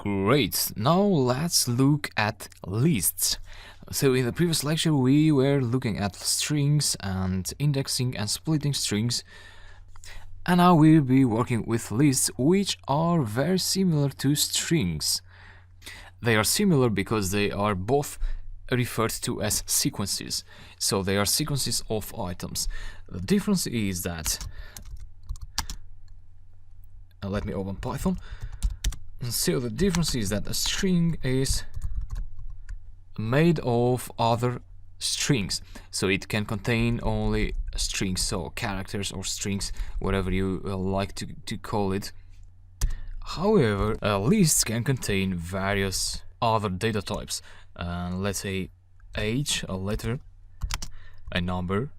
Great, now let's look at lists. So in the previous lecture we were looking at strings and indexing and splitting strings, and now we'll be working with lists which are very similar to strings. They are similar because they are both referred to as sequences, so they are sequences of items. The difference is that, let me open Python. So the difference is that a string is made of other strings, so it can contain only strings, so characters or strings, whatever you like to call it. However, lists can contain various other data types, let's say age, a letter, a number,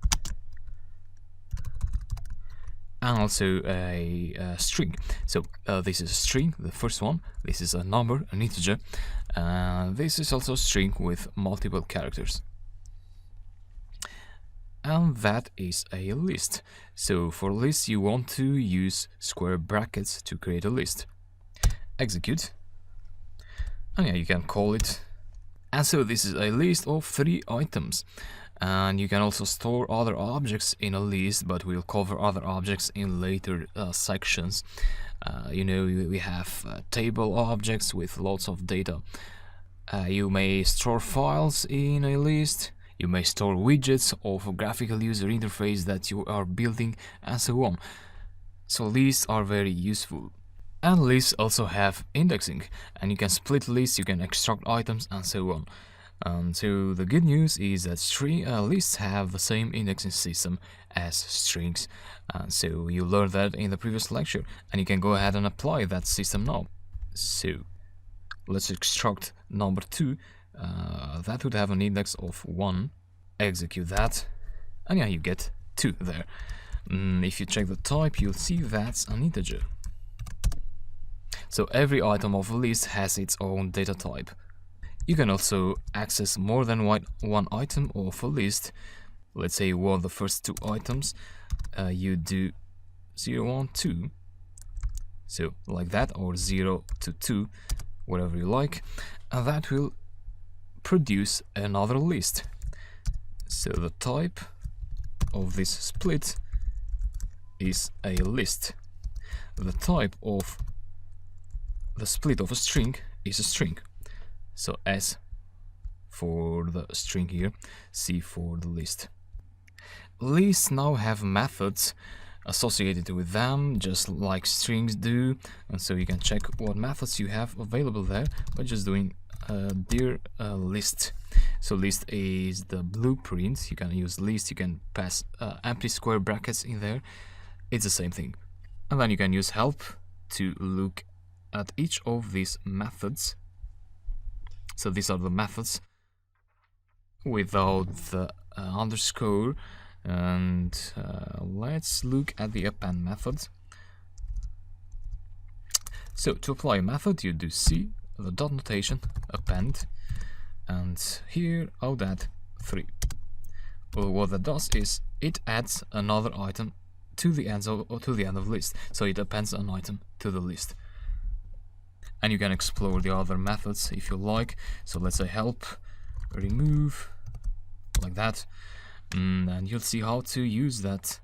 and also a string. So this is a string, the first one. This is a number, an integer. This is also a string with multiple characters. And that is a list. So for lists you want to use square brackets to create a list. Execute. And yeah, you can call it. And so this is a list of 3 items. And you can also store other objects in a list, but we'll cover other objects in later sections. You know, we have table objects with lots of data. You may store files in a list. You may store widgets of a graphical user interface that you are building, and so on. So lists are very useful. And lists also have indexing, and you can split lists, you can extract items, and so on. So the good news is that lists have the same indexing system as strings. So you learned that in the previous lecture, and you can go ahead and apply that system now. So let's extract number 2. That would have an index of 1. Execute that, and yeah, you get 2 there. If you check the type, you'll see that's an integer. So every item of a list has its own data type. You can also access more than one item of a list. Let's say you want the first 2 items. You do 0, 1, 2. So like that, or 0 to 2, whatever you like. And that will produce another list. So the type of this split is a list. The type of the split of a string is a string. So S for the string here, C for the list. Lists now have methods associated with them, just like strings do, and so you can check what methods you have available there by just doing dir list. So list is the blueprint. You can use list, you can pass empty square brackets in there. It's the same thing. And then you can use help to look at each of these methods. So these are the methods without the underscore. And let's look at the append method. So to apply a method, you do C, the dot notation, append, and here I'll add 3. Well, what that does is it adds another item to the end of list. So it appends an item to the list. And you can explore the other methods if you like. So let's say help, remove, like that. And you'll see how to use that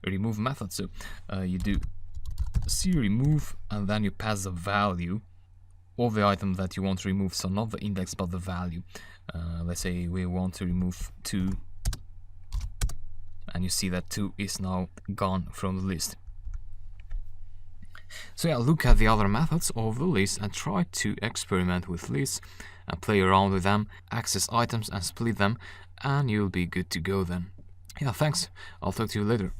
remove method. So you do C remove, and then you pass the value of the item that you want to remove. So not the index, but the value. Let's say we want to remove 2, and you see that 2 is now gone from the list. So yeah, look at the other methods of the list and try to experiment with lists and play around with them, access items and split them, and you'll be good to go then. Yeah, thanks. I'll talk to you later.